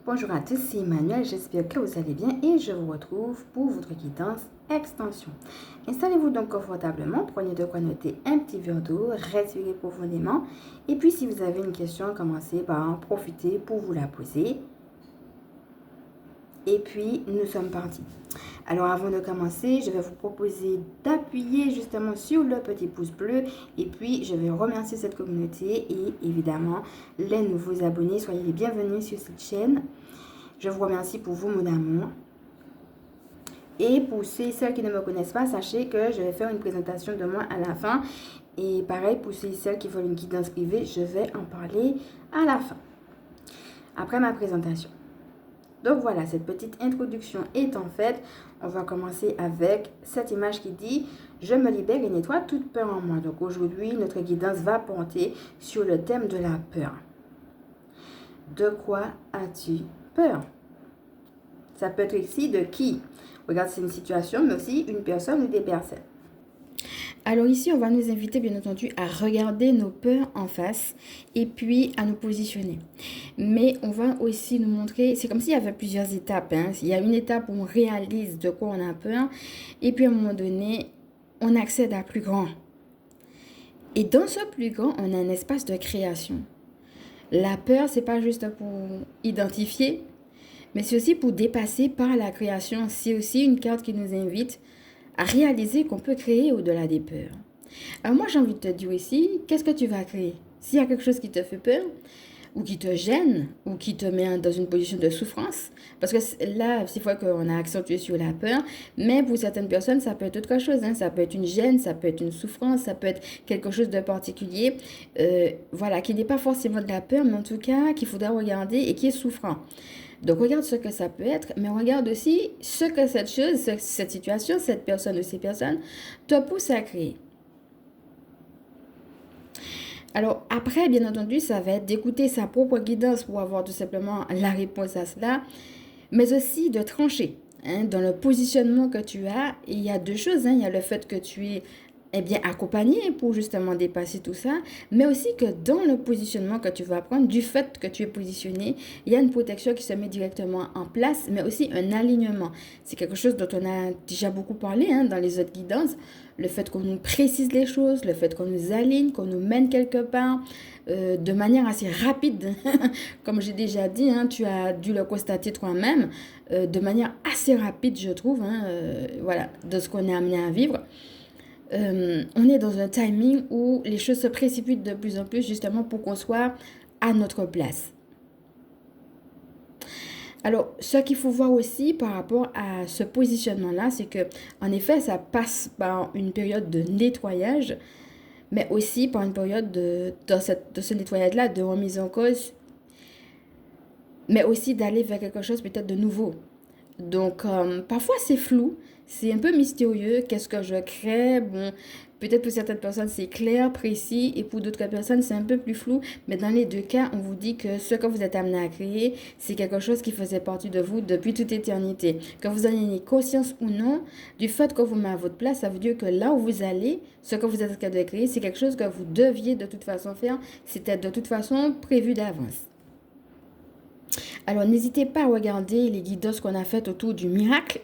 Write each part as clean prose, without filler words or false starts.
Bonjour à tous, c'est Emmanuel, j'espère que vous allez bien et je vous retrouve pour votre guidance extension. Installez-vous donc confortablement, prenez de quoi noter un petit verre d'eau, respirez profondément et puis si vous avez une question, commencez par en profiter pour vous la poser. Et puis nous sommes partis. Alors avant de commencer, je vais vous proposer d'appuyer justement sur le petit pouce bleu et puis je vais remercier cette communauté et évidemment les nouveaux abonnés. Soyez les bienvenus sur cette chaîne. Je vous remercie pour vos mots d'amour. Et pour ceux et celles qui ne me connaissent pas, sachez que je vais faire une présentation de moi à la fin. Et pareil, pour ceux et celles qui veulent une guidance privée, je vais en parler à la fin, après ma présentation. Donc voilà, cette petite introduction étant faite, on va commencer avec cette image qui dit « Je me libère et nettoie toute peur en moi ». Donc aujourd'hui, notre guidance va porter sur le thème de la peur. De quoi as-tu peur? Ça peut être ici de qui? Regarde, c'est une situation, mais aussi une personne ou des personnes. Alors ici, on va nous inviter, bien entendu, à regarder nos peurs en face et puis à nous positionner. Mais on va aussi nous montrer, c'est comme s'il y avait plusieurs étapes. Il y a une étape où on réalise de quoi on a peur et puis à un moment donné, on accède à plus grand. Et dans ce plus grand, on a un espace de création. La peur, c'est pas juste pour identifier, mais c'est aussi pour dépasser par la création. C'est aussi une carte qui nous invite à réaliser qu'on peut créer au-delà des peurs. Alors moi, j'ai envie de te dire ici, qu'est-ce que tu vas créer? S'il y a quelque chose qui te fait peur, ou qui te gêne, ou qui te met dans une position de souffrance, parce que là, c'est vrai qu'on a accentué sur la peur, mais pour certaines personnes, ça peut être autre chose. Ça peut être une gêne, ça peut être une souffrance, ça peut être quelque chose de particulier, voilà, qui n'est pas forcément de la peur, mais en tout cas, qu'il faudra regarder et qui est souffrant. Donc, regarde ce que ça peut être, mais regarde aussi ce que cette chose, cette situation, cette personne ou ces personnes te pousse à créer. Alors, après, bien entendu, ça va être d'écouter sa propre guidance pour avoir tout simplement la réponse à cela, mais aussi de trancher dans le positionnement que tu as. Et il y a deux choses. Il y a le fait que tu es bien accompagné pour justement dépasser tout ça, mais aussi que dans le positionnement que tu vas prendre, du fait que tu es positionné, il y a une protection qui se met directement en place, mais aussi un alignement. C'est quelque chose dont on a déjà beaucoup parlé dans les autres guidances, le fait qu'on nous précise les choses, le fait qu'on nous aligne, qu'on nous mène quelque part de manière assez rapide. Comme j'ai déjà dit, tu as dû le constater toi-même, de manière assez rapide, je trouve, voilà, de ce qu'on est amené à vivre. On est dans un timing où les choses se précipitent de plus en plus justement pour qu'on soit à notre place. Alors, ce qu'il faut voir aussi par rapport à ce positionnement-là, c'est que, en effet, ça passe par une période de nettoyage, mais aussi par une période de ce nettoyage-là, de remise en cause, mais aussi d'aller vers quelque chose peut-être de nouveau. Donc, parfois, c'est flou, c'est un peu mystérieux. Qu'est-ce que je crée? Bon, peut-être pour certaines personnes, c'est clair, précis, et pour d'autres personnes, c'est un peu plus flou. Mais dans les deux cas, on vous dit que ce que vous êtes amené à créer, c'est quelque chose qui faisait partie de vous depuis toute éternité. Que vous en ayez conscience ou non, du fait que vous mettez à votre place, ça veut dire que là où vous allez, ce que vous êtes en train de créer, c'est quelque chose que vous deviez de toute façon faire. C'était de toute façon prévu d'avance. Alors, n'hésitez pas à regarder les guidances qu'on a faites autour du miracle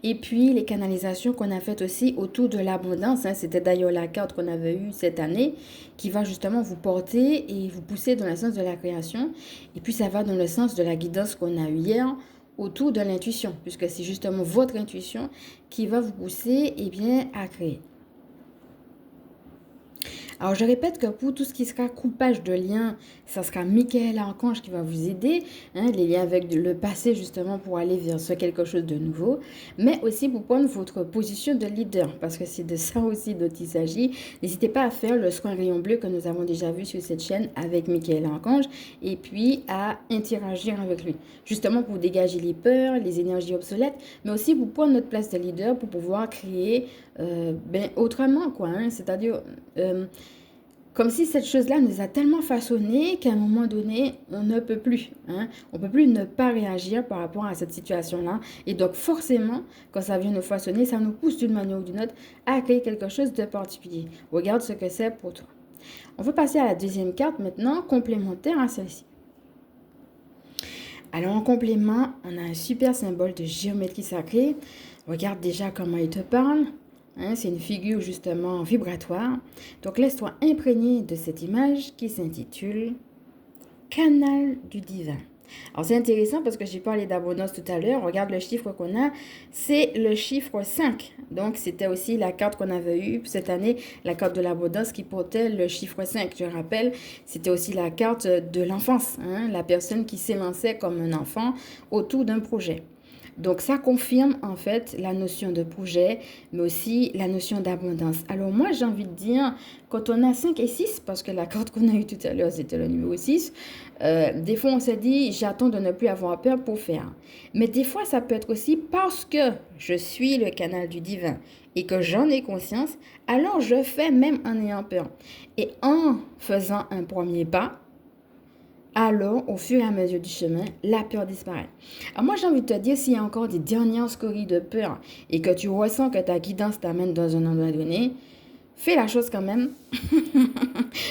et puis les canalisations qu'on a faites aussi autour de l'abondance. C'était d'ailleurs la carte qu'on avait eue cette année qui va justement vous porter et vous pousser dans le sens de la création. Et puis, ça va dans le sens de la guidance qu'on a eue hier autour de l'intuition, puisque c'est justement votre intuition qui va vous pousser à créer. Alors, je répète que pour tout ce qui sera coupage de liens, ça sera Michael Archange qui va vous aider, les liens avec le passé justement pour aller vers ce quelque chose de nouveau, mais aussi pour prendre votre position de leader, parce que c'est de ça aussi dont il s'agit. N'hésitez pas à faire le soin rayon bleu que nous avons déjà vu sur cette chaîne avec Michael Archange, et puis à interagir avec lui, justement pour dégager les peurs, les énergies obsolètes, mais aussi pour prendre notre place de leader, pour pouvoir créer autrement, quoi, c'est-à-dire... comme si cette chose-là nous a tellement façonné qu'à un moment donné, on ne peut plus. On ne peut plus ne pas réagir par rapport à cette situation-là. Et donc, forcément, quand ça vient nous façonner, ça nous pousse d'une manière ou d'une autre à créer quelque chose de particulier. Regarde ce que c'est pour toi. On va passer à la deuxième carte maintenant, complémentaire à celle-ci. Alors en complément, on a un super symbole de géométrie sacrée. Regarde déjà comment il te parle. Hein, c'est une figure justement vibratoire. Donc laisse-toi imprégner de cette image qui s'intitule Canal du divin. Alors c'est intéressant parce que j'ai parlé d'abondance tout à l'heure. Regarde le chiffre qu'on a, c'est le chiffre 5. Donc c'était aussi la carte qu'on avait eue cette année, la carte de l'abondance qui portait le chiffre 5. Je rappelle, c'était aussi la carte de l'enfance, hein, la personne qui s'élançait comme un enfant autour d'un projet. Donc ça confirme en fait la notion de projet, mais aussi la notion d'abondance. Alors moi j'ai envie de dire, quand on a 5 et 6, parce que la carte qu'on a eue tout à l'heure c'était le numéro 6, des fois on se dit j'attends de ne plus avoir peur pour faire. Mais des fois ça peut être aussi parce que je suis le canal du divin et que j'en ai conscience, alors je fais même en ayant peur. Et en faisant un premier pas, alors, au fur et à mesure du chemin, la peur disparaît. Alors moi, j'ai envie de te dire, s'il y a encore des dernières scories de peur et que tu ressens que ta guidance t'amène dans un endroit donné, fais la chose quand même.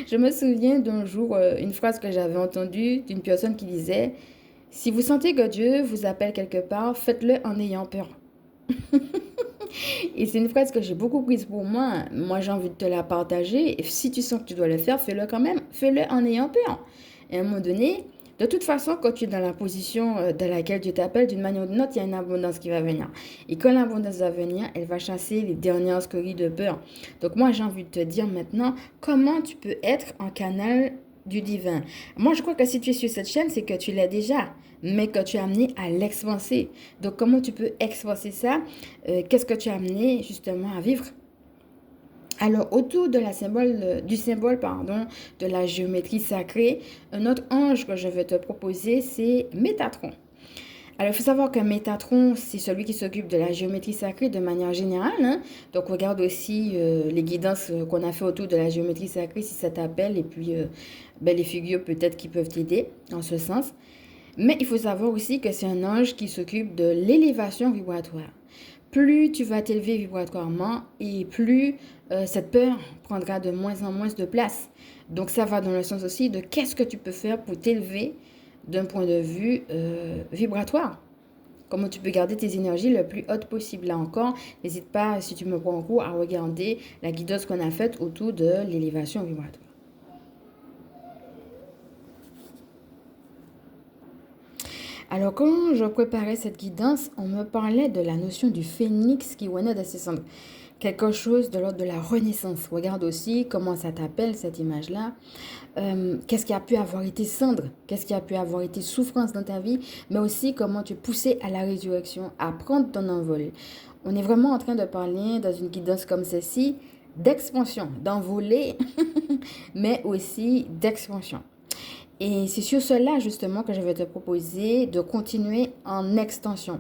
Je me souviens d'un jour, une phrase que j'avais entendue d'une personne qui disait, si vous sentez que Dieu vous appelle quelque part, faites-le en ayant peur. Et c'est une phrase que j'ai beaucoup prise pour moi. Moi, j'ai envie de te la partager. Et si tu sens que tu dois le faire, fais-le quand même. Fais-le en ayant peur. Et à un moment donné, de toute façon, quand tu es dans la position dans laquelle Dieu t'appelle, d'une manière ou d'une autre, il y a une abondance qui va venir. Et quand l'abondance va venir, elle va chasser les dernières scories de peur. Donc moi, j'ai envie de te dire maintenant comment tu peux être un canal du divin. Moi, je crois que si tu es sur cette chaîne, c'est que tu l'as déjà, mais que tu es amené à l'expanser. Donc, comment tu peux expanser ça? Qu'est-ce que tu as amené justement à vivre? Alors, autour de du symbole de la géométrie sacrée, un autre ange que je vais te proposer, c'est Métatron. Alors, il faut savoir que Métatron, c'est celui qui s'occupe de la géométrie sacrée de manière générale, hein. Donc, regarde aussi les guidances qu'on a fait autour de la géométrie sacrée, si ça t'appelle, et puis les figures peut-être qui peuvent t'aider en ce sens. Mais il faut savoir aussi que c'est un ange qui s'occupe de l'élévation vibratoire. Plus tu vas t'élever vibratoirement et plus cette peur prendra de moins en moins de place. Donc ça va dans le sens aussi de qu'est-ce que tu peux faire pour t'élever d'un point de vue vibratoire. Comment tu peux garder tes énergies le plus hautes possible. Là encore, n'hésite pas, si tu me prends en cours, à regarder la guidance qu'on a faite autour de l'élévation vibratoire. Alors, quand je préparais cette guidance, on me parlait de la notion du phénix qui renaît de ses cendres. Quelque chose de l'ordre de la renaissance. Regarde aussi comment ça t'appelle, cette image-là. Qu'est-ce qui a pu avoir été cendre? Qu'est-ce qui a pu avoir été souffrance dans ta vie? Mais aussi comment tu es poussé à la résurrection, à prendre ton envol. On est vraiment en train de parler, dans une guidance comme celle-ci, d'expansion, d'envoler, mais aussi d'expansion. Et c'est sur cela justement que je vais te proposer de continuer en extension.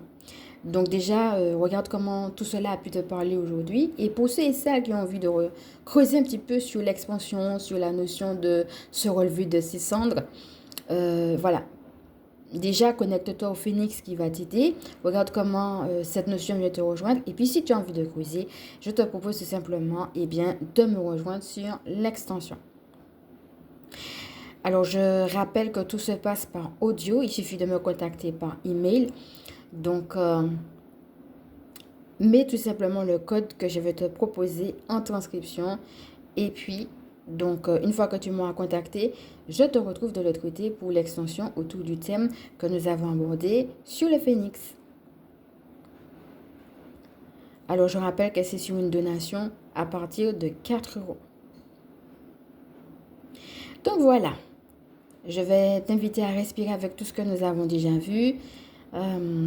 Donc déjà, regarde comment tout cela a pu te parler aujourd'hui. Et pour ceux et celles qui ont envie de creuser un petit peu sur l'expansion, sur la notion de se relever de ses cendres, voilà. Déjà, connecte-toi au phénix qui va t'aider. Regarde comment cette notion vient te rejoindre. Et puis, si tu as envie de creuser, je te propose tout simplement de me rejoindre sur l'extension. Alors, je rappelle que tout se passe par audio. Il suffit de me contacter par email. Donc, mets tout simplement le code que je vais te proposer en transcription. Et puis, donc, une fois que tu m'auras contacté, je te retrouve de l'autre côté pour l'extension autour du thème que nous avons abordé sur le phénix. Alors, je rappelle que c'est sur une donation à partir de 4 €. Donc, voilà. Je vais t'inviter à respirer avec tout ce que nous avons déjà vu.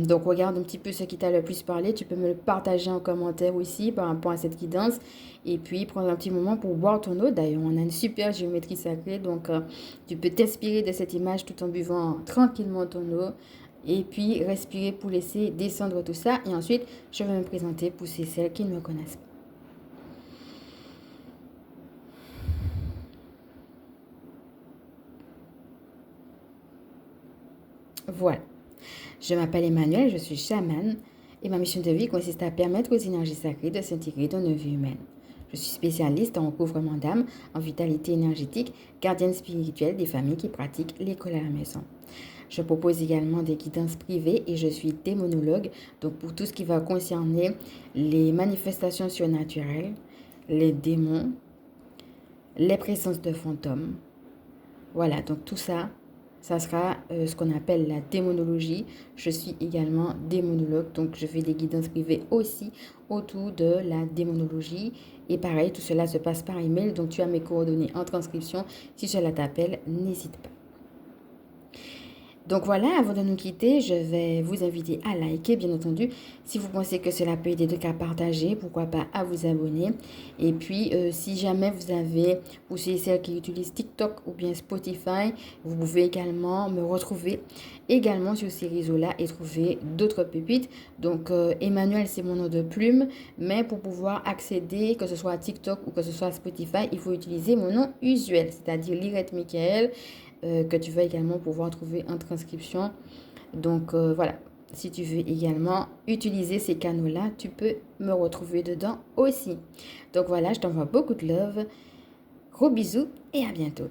Donc, regarde un petit peu ce qui t'a le plus parlé. Tu peux me le partager en commentaire aussi par rapport à cette guidance. Et puis, prendre un petit moment pour boire ton eau. D'ailleurs, on a une super géométrie sacrée. Donc, tu peux t'inspirer de cette image tout en buvant tranquillement ton eau. Et puis, respirer pour laisser descendre tout ça. Et ensuite, je vais me présenter pour celles qui ne me connaissent pas. Voilà. Je m'appelle Emmanuel, je suis chamane et ma mission de vie consiste à permettre aux énergies sacrées de s'intégrer dans nos vies humaines. Je suis spécialiste en recouvrement d'âme, en vitalité énergétique, gardienne spirituelle des familles qui pratiquent l'école à la maison. Je propose également des guidances privées et je suis démonologue. Donc pour tout ce qui va concerner les manifestations surnaturelles, les démons, les présences de fantômes. Voilà, donc tout ça, ça sera ce qu'on appelle la démonologie. Je suis également démonologue, donc je fais des guidances privées aussi autour de la démonologie. Et pareil, tout cela se passe par email, donc tu as mes coordonnées en transcription. Si cela t'appelle, n'hésite pas. Donc voilà, avant de nous quitter, je vais vous inviter à liker, bien entendu. Si vous pensez que cela peut aider d'autres à partager, pourquoi pas à vous abonner. Et puis, si jamais vous avez, pour ceux et celles qui utilisent TikTok ou bien Spotify, vous pouvez également me retrouver également sur ces réseaux-là et trouver d'autres pépites. Donc, Emmanuel, c'est mon nom de plume, mais pour pouvoir accéder, que ce soit à TikTok ou que ce soit à Spotify, il faut utiliser mon nom usuel, c'est-à-dire Lirette Michael. Que tu vas également pouvoir trouver en transcription. Donc voilà, si tu veux également utiliser ces canaux-là, tu peux me retrouver dedans aussi. Donc voilà, je t'envoie beaucoup de love. Gros bisous et à bientôt.